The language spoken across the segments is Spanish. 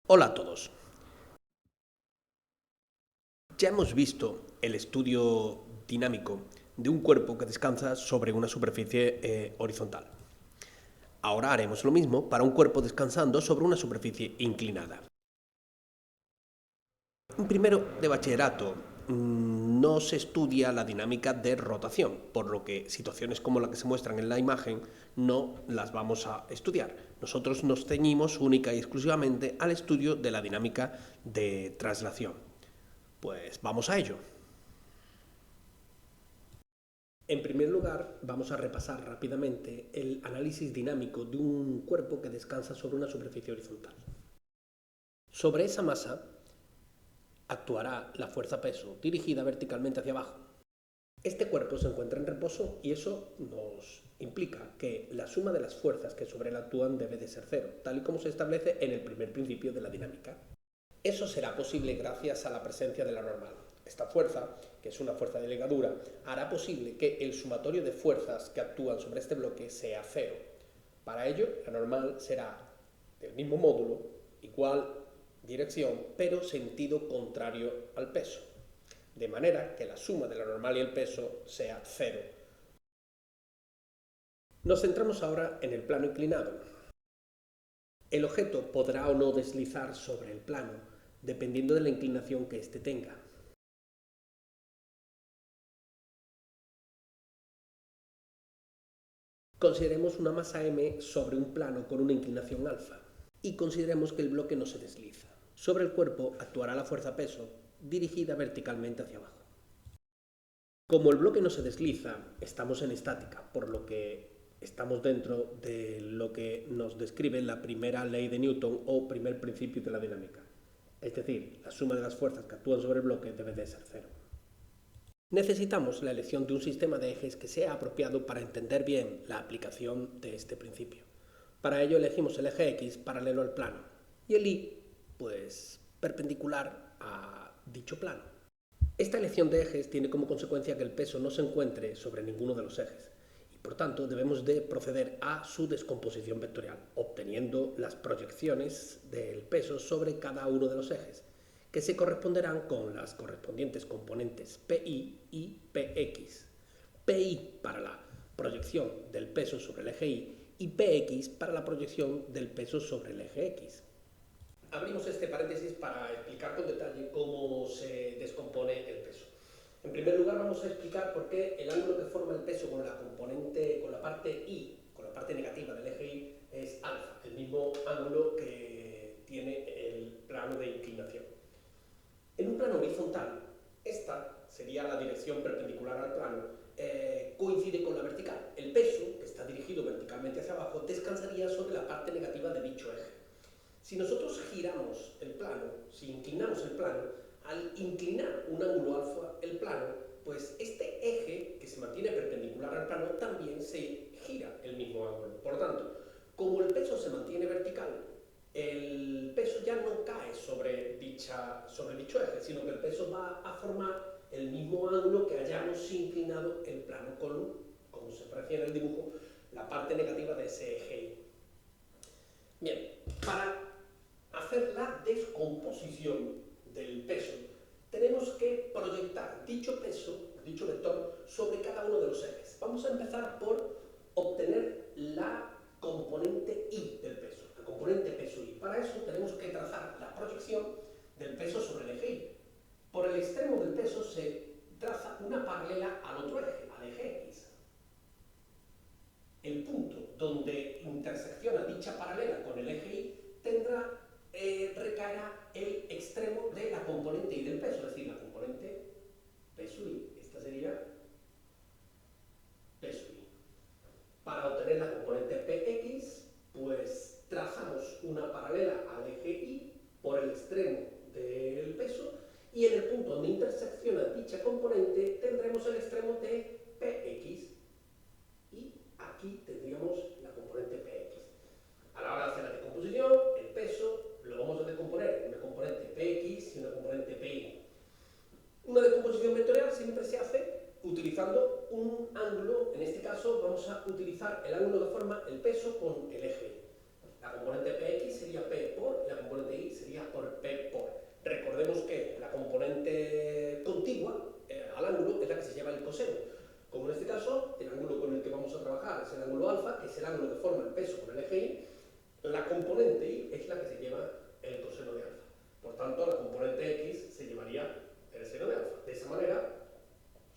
Hola a todos. Ya hemos visto el estudio dinámico de un cuerpo que descansa sobre una superficie horizontal. Ahora haremos lo mismo para un cuerpo descansando sobre una superficie inclinada. En primero de bachillerato no se estudia la dinámica de rotación, por lo que situaciones como la que se muestran en la imagen no las vamos a estudiar. Nosotros nos ceñimos única y exclusivamente al estudio de la dinámica de traslación. Pues vamos a ello. En primer lugar, vamos a repasar rápidamente el análisis dinámico de un cuerpo que descansa sobre una superficie horizontal. Sobre esa masa actuará la fuerza-peso dirigida verticalmente hacia abajo. Este cuerpo se encuentra en reposo y eso nos implica que la suma de las fuerzas que sobre él actúan debe de ser cero, tal y como se establece en el primer principio de la dinámica. Eso será posible gracias a la presencia de la normal. Esta fuerza, que es una fuerza de ligadura, hará posible que el sumatorio de fuerzas que actúan sobre este bloque sea cero. Para ello, la normal será del mismo módulo, igual dirección, pero sentido contrario al peso. De manera que la suma de la normal y el peso sea cero. Nos centramos ahora en el plano inclinado. El objeto podrá o no deslizar sobre el plano, dependiendo de la inclinación que éste tenga. Consideremos una masa m sobre un plano con una inclinación alfa y consideremos que el bloque no se desliza. Sobre el cuerpo actuará la fuerza peso dirigida verticalmente hacia abajo. Como el bloque no se desliza, estamos en estática, por lo que estamos dentro de lo que nos describe la primera ley de Newton o primer principio de la dinámica. Es decir, la suma de las fuerzas que actúan sobre el bloque debe de ser cero. Necesitamos la elección de un sistema de ejes que sea apropiado para entender bien la aplicación de este principio. Para ello elegimos el eje X paralelo al plano y el Y, pues, perpendicular a dicho plano. Esta elección de ejes tiene como consecuencia que el peso no se encuentre sobre ninguno de los ejes y por tanto debemos de proceder a su descomposición vectorial, obteniendo las proyecciones del peso sobre cada uno de los ejes, que se corresponderán con las correspondientes componentes PI y PX. PI para la proyección del peso sobre el eje Y y PX para la proyección del peso sobre el eje X. Abrimos este paréntesis para explicar con detalle cómo se descompone el peso. En primer lugar vamos a explicar por qué el ángulo que forma el peso con la componente, con la parte Y, con la parte negativa del eje Y, es alfa, el mismo ángulo que tiene el plano de inclinación. En un plano horizontal, esta sería la dirección perpendicular al plano, coincide con la vertical. El peso, que está dirigido verticalmente hacia abajo, descansaría sobre la parte negativa de dicho eje. Si nosotros giramos el plano, si inclinamos el plano, al inclinar un ángulo alfa el plano, pues este eje que se mantiene perpendicular al plano también se gira el mismo ángulo. Por lo tanto, como el peso se mantiene vertical, el peso ya no cae sobre dicho eje, sino que el peso va a formar el mismo ángulo que hayamos inclinado el plano con, como se aprecia en el dibujo, la parte negativa de ese eje. Bien, para hacer la descomposición del peso, tenemos que proyectar dicho peso, dicho vector, sobre cada uno de los ejes. Vamos a empezar por obtener la componente Y del peso, la componente peso Y. Para eso tenemos que trazar la proyección del peso sobre el eje Y. Por el extremo del peso se traza una paralela al otro eje, al eje X. El punto donde intersecciona dicha paralela con el eje Y recaerá el extremo de la componente Y del peso, es decir, la componente peso Y. Esta sería peso Y. Para obtener la componente PX, pues trazamos una paralela al eje Y por el extremo del peso y en el punto donde intersecciona dicha componente tendremos el extremo de PX y aquí tendríamos la componente PX. A la hora de hacer la descomposición, el peso lo vamos a descomponer en una componente PX y una componente PY. Una descomposición vectorial siempre se hace utilizando un ángulo, en este caso vamos a utilizar el ángulo que forma el peso con el eje. La componente PX sería P por, y la componente Y sería componente y es la que se lleva el coseno de alfa. Por tanto, la componente x se llevaría el seno de alfa. De esa manera,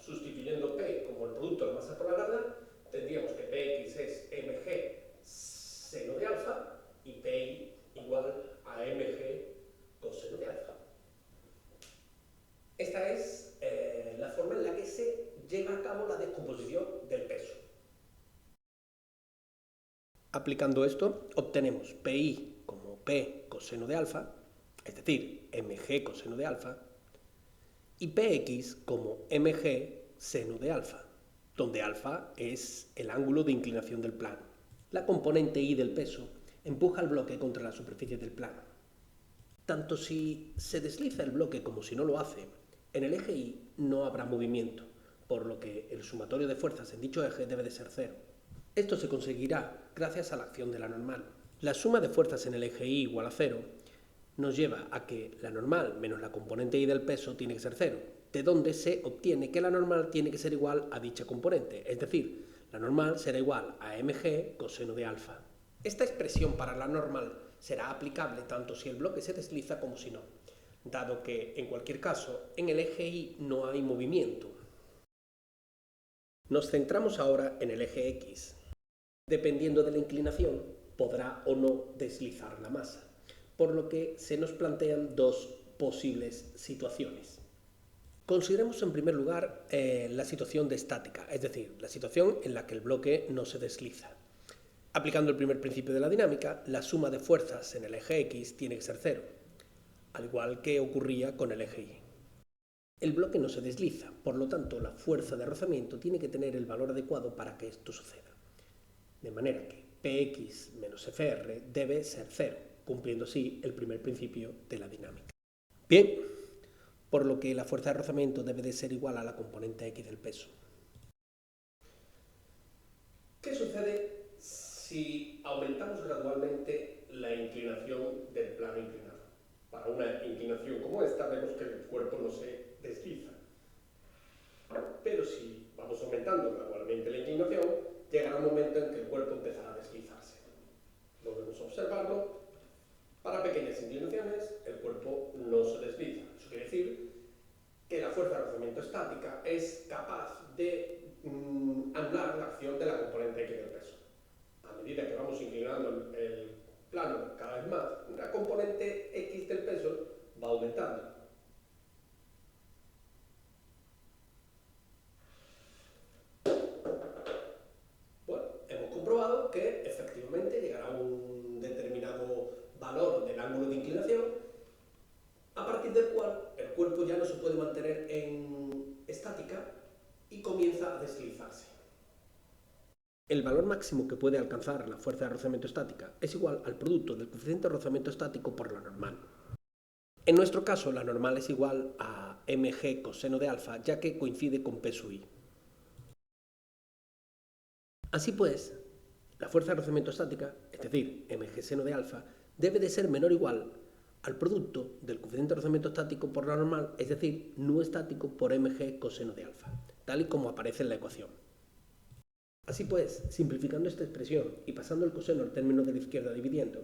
sustituyendo P como el producto de la masa por la larga, tendríamos que Px es mg seno de alfa y Pi igual a mg coseno de alfa. Esta es la forma en la que se lleva a cabo la descomposición del peso. Aplicando esto, obtenemos Pi como P coseno de alfa, es decir, mg coseno de alfa, y Px como mg seno de alfa, donde alfa es el ángulo de inclinación del plano. La componente y del peso empuja el bloque contra la superficie del plano. Tanto si se desliza el bloque como si no lo hace, en el eje Y no habrá movimiento, por lo que el sumatorio de fuerzas en dicho eje debe de ser cero. Esto se conseguirá gracias a la acción de la normal. La suma de fuerzas en el eje Y igual a cero nos lleva a que la normal menos la componente Y del peso tiene que ser cero, de donde se obtiene que la normal tiene que ser igual a dicha componente, es decir, la normal será igual a mg coseno de alfa. Esta expresión para la normal será aplicable tanto si el bloque se desliza como si no, dado que, en cualquier caso, en el eje Y no hay movimiento. Nos centramos ahora en el eje X. Dependiendo de la inclinación, podrá o no deslizar la masa, por lo que se nos plantean dos posibles situaciones. Consideremos en primer lugar la situación de estática, es decir, la situación en la que el bloque no se desliza. Aplicando el primer principio de la dinámica, la suma de fuerzas en el eje X tiene que ser cero, al igual que ocurría con el eje Y. El bloque no se desliza, por lo tanto la fuerza de rozamiento tiene que tener el valor adecuado para que esto suceda. De manera que Px menos Fr debe ser cero, cumpliendo así el primer principio de la dinámica. Bien, por lo que la fuerza de rozamiento debe de ser igual a la componente X del peso. ¿Qué sucede si aumentamos gradualmente la inclinación del plano inclinado? Para una inclinación como esta vemos que el cuerpo no se desliza. Pero si vamos aumentando gradualmente la inclinación, llegará un momento en que el cuerpo empezará a deslizarse. Volvemos a observarlo. Para pequeñas inclinaciones, el cuerpo no se desliza. Eso quiere decir que la fuerza de rozamiento estática es capaz de anular la acción de la componente X del peso. A medida que vamos inclinando el plano cada vez más, la componente X del peso va aumentando. Bueno, hemos comprobado que efectivamente llegará a un determinado valor del ángulo de inclinación, a partir del cual el cuerpo ya no se puede mantener en estática y comienza a deslizarse. El valor máximo que puede alcanzar la fuerza de rozamiento estática es igual al producto del coeficiente de rozamiento estático por la normal. En nuestro caso, la normal es igual a mg coseno de alfa, ya que coincide con P sub i. Así pues, la fuerza de rozamiento estática, es decir, mg seno de alfa, debe de ser menor o igual al producto del coeficiente de rozamiento estático por la normal, es decir, nu estático por mg coseno de alfa, tal y como aparece en la ecuación. Así pues, simplificando esta expresión y pasando el coseno al término de la izquierda dividiendo,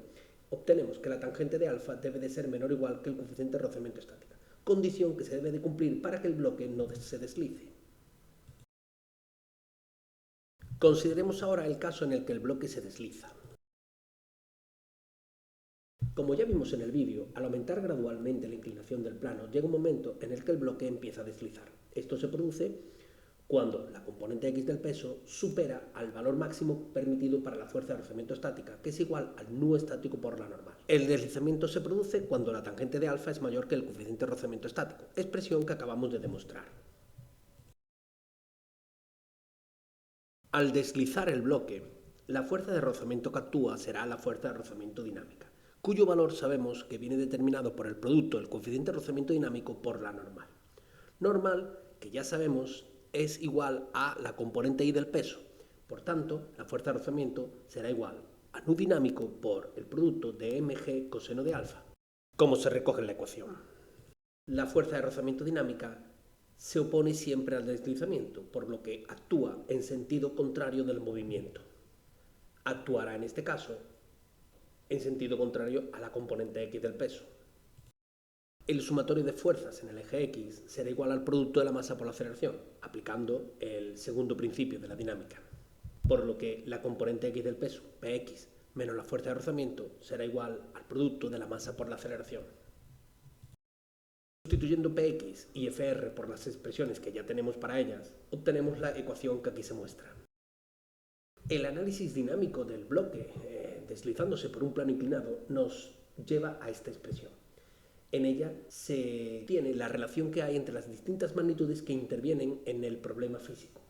obtenemos que la tangente de alfa debe de ser menor o igual que el coeficiente de rozamiento estática, condición que se debe de cumplir para que el bloque no se deslice. Consideremos ahora el caso en el que el bloque se desliza. Como ya vimos en el vídeo, al aumentar gradualmente la inclinación del plano, llega un momento en el que el bloque empieza a deslizar. Esto se produce cuando la componente X del peso supera al valor máximo permitido para la fuerza de rozamiento estática, que es igual al nu estático por la normal. El deslizamiento se produce cuando la tangente de alfa es mayor que el coeficiente de rozamiento estático, expresión que acabamos de demostrar. Al deslizar el bloque, la fuerza de rozamiento que actúa será la fuerza de rozamiento dinámica, cuyo valor sabemos que viene determinado por el producto del coeficiente de rozamiento dinámico por la normal. Normal, que ya sabemos, es igual a la componente Y del peso. Por tanto, la fuerza de rozamiento será igual a nu dinámico por el producto de mg coseno de alfa, como se recoge en la ecuación. La fuerza de rozamiento dinámica se opone siempre al deslizamiento, por lo que actúa en sentido contrario del movimiento. Actuará en este caso en sentido contrario a la componente x del peso. El sumatorio de fuerzas en el eje x será igual al producto de la masa por la aceleración, aplicando el segundo principio de la dinámica. Por lo que la componente x del peso, px, menos la fuerza de rozamiento, será igual al producto de la masa por la aceleración. Sustituyendo px y fr por las expresiones que ya tenemos para ellas, obtenemos la ecuación que aquí se muestra. El análisis dinámico del bloque deslizándose por un plano inclinado nos lleva a esta expresión. En ella se tiene la relación que hay entre las distintas magnitudes que intervienen en el problema físico.